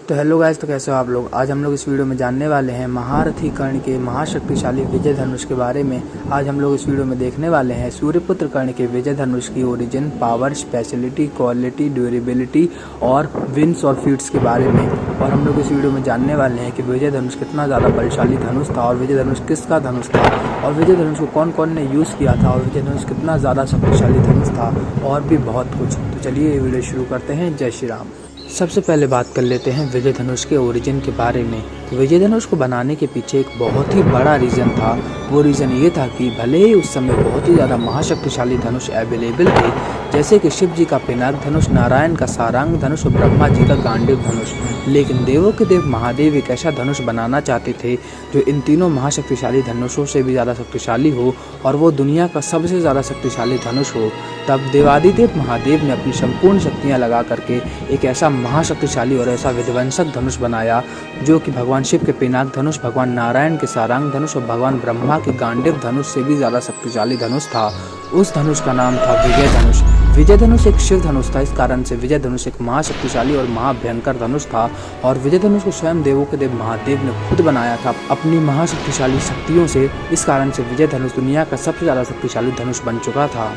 तो hello guys, तो कैसे हो आप लोग। आज हम लोग इस वीडियो में जानने वाले हैं महारथी कर्ण के महाशक्तिशाली विजय धनुष के बारे में। आज हम लोग इस वीडियो में देखने वाले हैं सूर्यपुत्र कर्ण के विजय धनुष की origin, power, speciality, quality, durability और विंस और फीट्स के बारे में। और हम लोग इस वीडियो में जानने वाले हैं कि विजय धनुष कितना ज़्यादा बलशाली धनुष था और विजय धनुष किसका धनुष था और विजय धनुष को कौन कौन ने यूज़ किया था और विजय धनुष कितना ज़्यादा शक्तिशाली धनुष था और भी बहुत कुछ। तो चलिए ये वीडियो शुरू करते हैं। जय श्री राम। सबसे पहले बात कर लेते हैं विजय धनुष के ओरिजिन के बारे में। तो विजय धनुष को बनाने के पीछे एक बहुत ही बड़ा रीज़न था। वो रीज़न ये था कि भले ही उस समय बहुत ही ज़्यादा महाशक्तिशाली धनुष अवेलेबल थे, जैसे कि शिव जी का पिनाक धनुष, नारायण का सारंग धनुष और ब्रह्मा जी का गांडीव धनुष, लेकिन देवों के देव महादेव एक ऐसा धनुष बनाना चाहते थे जो इन तीनों महाशक्तिशाली धनुषों से भी ज़्यादा शक्तिशाली हो और वो दुनिया का सबसे ज़्यादा शक्तिशाली धनुष हो। तब देवादिदेव महादेव ने अपनी संपूर्ण शक्तियाँ लगा करके एक ऐसा महाशक्तिशाली और ऐसा विध्वंसक धनुष बनाया जो कि भगवान शिव के पिनाक धनुष, भगवान नारायण के सारंग धनुष और भगवान ब्रह्मा के गांडीव धनुष से भी ज़्यादा शक्तिशाली धनुष था। उस धनुष का नाम था विजय धनुष। विजय धनुष एक शिव धनुष था, इस कारण से विजय धनुष एक महाशक्तिशाली और महाभयंकर धनुष था और विजय धनुष को स्वयं देवों के देव महादेव ने खुद बनाया था अपनी महाशक्तिशाली शक्तियों से। इस कारण से विजय धनुष दुनिया का सबसे ज़्यादा शक्तिशाली धनुष बन चुका था।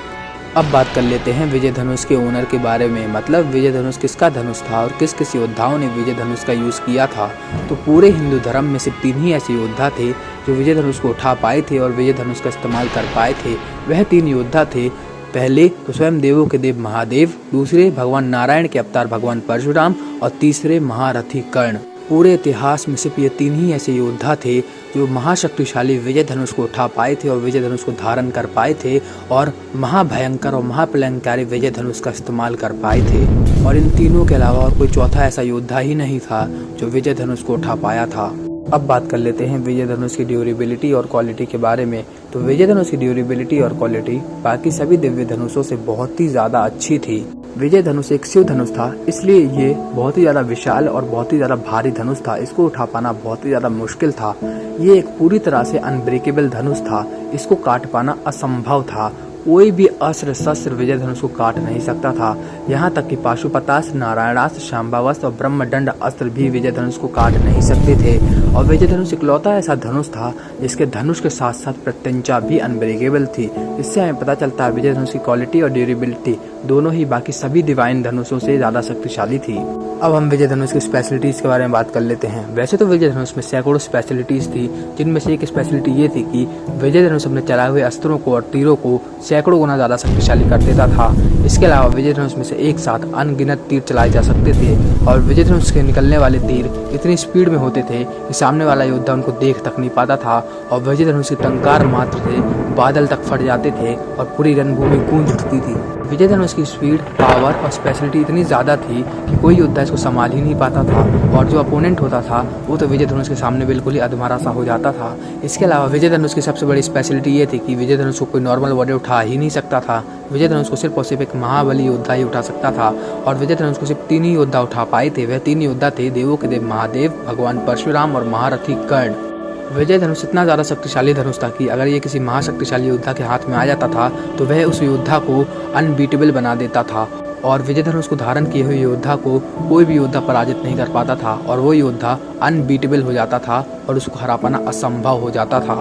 अब बात कर लेते हैं विजय धनुष के ओनर के बारे में, मतलब विजय धनुष किसका धनुष था और किस किस योद्धाओं ने विजय धनुष का यूज़ किया था। तो पूरे हिंदू धर्म में सिर्फ 3 ही ऐसे योद्धा थे जो विजय धनुष को उठा पाए थे और विजय धनुष का इस्तेमाल कर पाए थे। वह 3 योद्धा थे, पहले तो स्वयं देवों के देव महादेव, दूसरे भगवान नारायण के अवतार भगवान परशुराम और तीसरे महारथी कर्ण। पूरे इतिहास में सिर्फ ये 3 ही ऐसे योद्धा थे जो महाशक्तिशाली विजय धनुष को उठा पाए थे और विजय धनुष को धारण कर पाए थे और महाभयंकर और महाप्रलयंकारी विजय धनुष का इस्तेमाल कर पाए थे। और इन तीनों के अलावा और कोई चौथा ऐसा योद्धा ही नहीं था जो विजय धनुष को उठा पाया था। अब बात कर लेते हैं विजय धनुष की ड्यूरेबिलिटी और क्वालिटी के बारे में। तो विजय धनुष की ड्यूरेबिलिटी और क्वालिटी बाकी सभी दिव्य धनुषों से बहुत ही ज़्यादा अच्छी थी। विजय धनुष एक शिव धनुष था, इसलिए ये बहुत ही ज़्यादा विशाल और बहुत ही ज़्यादा भारी धनुष था। इसको उठा पाना बहुत ही ज़्यादा मुश्किल था। ये एक पूरी तरह से अनब्रेकेबल धनुष था, इसको काट पाना असंभव था। कोई भी अस्त्र शस्त्र विजय धनुष को काट नहीं सकता था। यहाँ तक कि पाशुपतास्त्र, नारायणास्त्र, शांबावस्त्र और ब्रह्मदंड अस्त्र भी विजय धनुष को काट नहीं सकते थे। और विजय धनुष इकलौता ऐसा धनुष था जिसके धनुष के साथ साथ प्रत्यंचा भी अनब्रेकेबल थी। इससे हमें पता चलता है विजय धनुष की क्वालिटी और ड्यूरेबिलिटी दोनों ही बाकी सभी डिवाइन धनुषों से ज़्यादा शक्तिशाली थी। अब हम विजय धनुष की स्पेशलिटीज़ के बारे में बात कर लेते हैं। वैसे तो विजय धनुष में सैकड़ों स्पेशलिटीज़ थी, जिनमें से एक स्पेशलिटी ये थी कि विजय धनुष अपने चलाए हुए अस्त्रों को और तीरों को सैकड़ों गुना ज़्यादा शक्तिशाली कर देता था। इसके अलावा विजय धनुष में से एक साथ अनगिनत तीर चलाए जा सकते थे और विजय धनुष के निकलने वाले तीर इतनी स्पीड में होते थे कि सामने वाला योद्धा उनको देख तक नहीं पाता था और विजय धनुष की टंकार मात्र से बादल तक फट जाते थे और पूरी रणभूमि गूंज उठती थी। विजय धनुष की स्पीड, पावर और स्पेशलिटी इतनी ज़्यादा थी कि कोई योद्धा इसको संभाल ही नहीं पाता था और जो अपोनेंट होता था वो तो विजय धनुष के सामने बिल्कुल ही अधमरा सा हो जाता था। इसके अलावा विजय धनुष की सबसे बड़ी स्पेशलिटी ये थी कि विजय धनुष को कोई नॉर्मल वॉरियर उठा ही नहीं सकता था। विजय धनुष को सिर्फ और सिर्फ एक महाबली योद्धा ही उठा सकता था और विजय धनुष को सिर्फ 3 ही योद्धा उठा पाए थे। वह 3 योद्धा थे देवों के देव महादेव, भगवान परशुराम और महारथी कर्ण। विजय धनुष इतना ज़्यादा शक्तिशाली धनुष था कि अगर ये किसी महाशक्तिशाली योद्धा के हाथ में आ जाता था तो वह उस योद्धा को अनबीटेबल बना देता था और विजय धनुष को धारण किए हुए योद्धा को कोई भी योद्धा पराजित नहीं कर पाता था और वो योद्धा अनबीटेबल हो जाता था और उसको हरा पाना असंभव हो जाता था।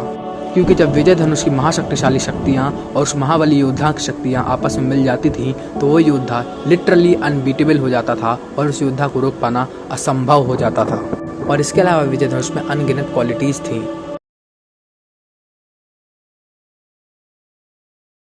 क्योंकि जब विजय धनुष की महाशक्तिशाली शक्तियाँ और उस महाबली योद्धा की शक्तियाँ आपस में मिल जाती थी तो वो योद्धा लिटरली अनबीटेबल हो जाता था और उस योद्धा को रोक पाना असंभव हो जाता था। और इसके अलावा विजय धनुष में अनगिनत क्वालिटीज़ थी।